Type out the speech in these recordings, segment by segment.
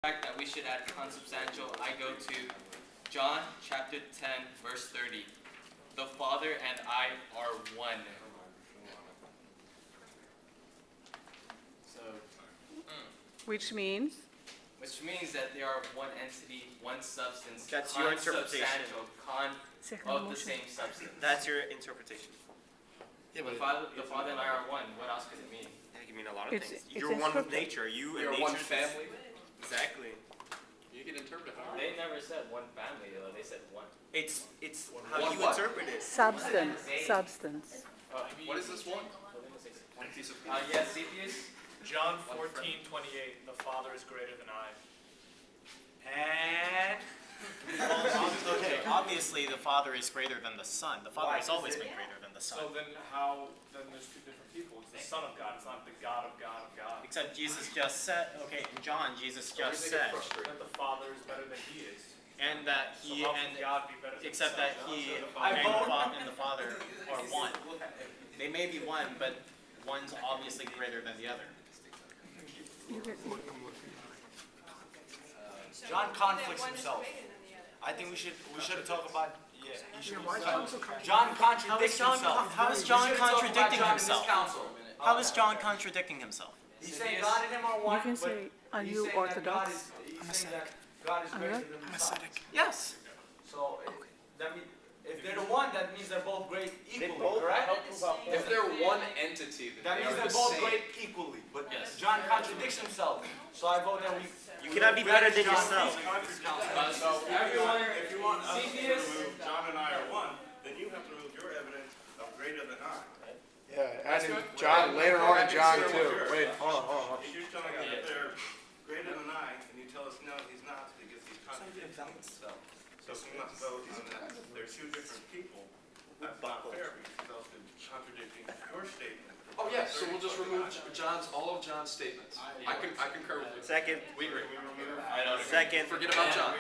fact that we should add consubstantial, I go to John chapter 10, verse 30. The Father and I are one. So, Which means? which means that they are one entity, one substance. That's your interpretation. Of the same substance. That's your interpretation. Yeah, but the Father and I are one. What else could it mean? It can mean a lot of things. It's You're one with nature. You and You're nature. one family. Exactly. You can interpret it. They never said one family, though. They said one. It's how One you what? interpret it. Substance. Substance. What is this one? One piece of meat. Yes, Cepheus? John 14:28, the Father is greater than I. And okay, obviously the Father is greater than the Son. The Father has always been greater than the Son. So then there's two different people. It's the Son of God, it's not the God of God of God. Except Jesus just said, okay, in John, Jesus just said, That the Father is better than he is. and that So he how can and God be better than except the Son? that he So the and Father- the Father are one. They may be one, but one's obviously greater than the other. John conflicts himself. I think we should talk about John contradicts himself. How is John We should talk about contradicting John in this himself? council. How is John contradicting himself? He's saying God and him are one. You can but say, are he's you saying that Orthodox? He's saying that God is greater Alright. than the Son. Yes. So that means if they're the one, that means they're both great equally, correct? If they're one entity, then That they means are they're the both same. great equally. But Yes. John contradicts himself. So I vote that we. You cannot be better than yourself. So everyone, If you want us to Cepheus? remove John and I are one, then you have to remove your evidence of greater than I. Yeah, and in John, later on in John too. Wait, hold on. If you're telling us that they're greater than I, and you tell us no, he's not, because he's contradicting himself. So if you must vote on that they're two different people, that's not fair, because he's also contradicting your statement. Oh yeah, so we'll just remove all of John's statements. I concur with you. Second. We agree. I don't agree. Second. Forget about John.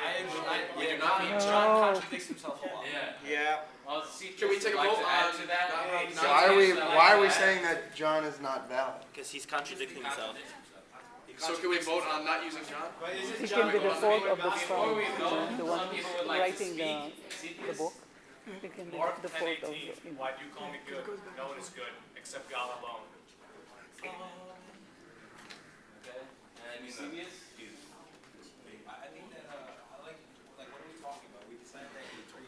We do not need No. John. John contradicts himself a lot. Yeah. Well, Cepheus Can we take a would like vote to add on to that? not- Why are we saying that John is not valid? Because he's contradicting himself. So can we vote on not using John? It can be the fault of the Before son, we go, the one some who's people would like to writing speak. the Cepheus? book. It can be Mark the fault of 10:18, the. why do you call me good? No one is good, except God alone. Okay. And Eusebius? I think that, I like, what are we talking about? We decided that he said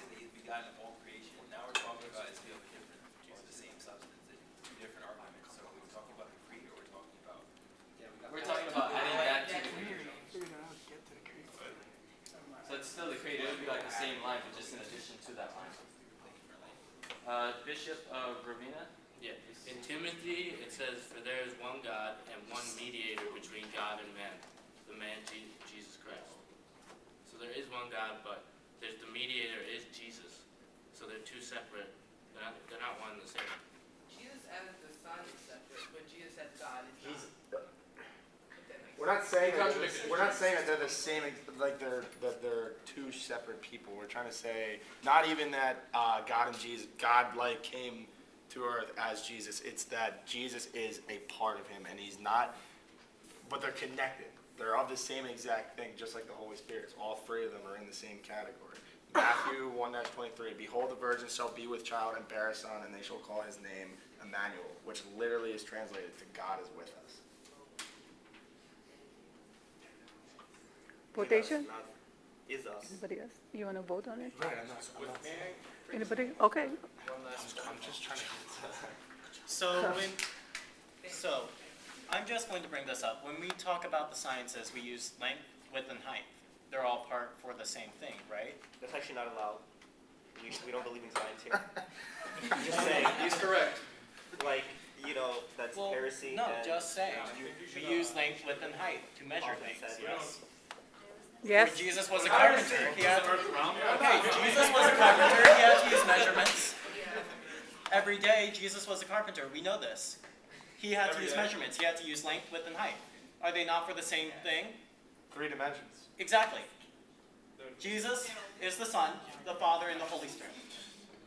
that he's begotten of all creation. Now we're talking about it's the the same substance, two different arguments. So we're talking about the creed, or we're talking about. We're talking about adding that to the creed. So it's still the creed. It would be like the same line, but just in addition to that line. Bishop of Ravenna? Yeah, in Timothy it says, "For there is one God and one mediator between God and man, the man Jesus Christ." So there is one God, but there's the mediator is Jesus. So they're two separate. They're not one and the same. Jesus as the Son is separate, but Jesus as God is not. We're not saying that they're the same. Like they're two separate people. We're trying to say not even that God and Jesus, God like came to earth as Jesus. It's that Jesus is a part of him, and he's not. But they're connected. They're of the same exact thing, just like the Holy Spirit. All three of them are in the same category. Matthew 1:23. Behold, the virgin shall be with child and bear a son, and they shall call his name Emmanuel, which literally is translated to God is with us. Quotation? Is us. Anybody else? You want to vote on it? Right, I'm not. Anybody? Okay. I'm just trying to. So I'm just going to bring this up. When we talk about the sciences, we use length, width, and height. They're all part for the same thing, right? That's actually not allowed. We don't believe in science here. Just saying. He's correct. Like, that's Well, heresy. no, and just saying. We use length, width, and height to measure things. Yes. Yes. When Jesus was a carpenter, he had to. Okay, Jesus was a carpenter. He had to use measurements. Every day, Jesus was a carpenter. We know this. He had to use measurements. He had to use length, width, and height. Are they not for the same thing? 3 dimensions. Exactly. Jesus is the Son, the Father, and the Holy Spirit.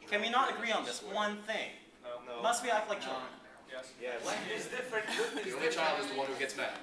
Can we not agree on this one thing? No. Must we act like children? Yes. Yes. The only child is the one who gets mad.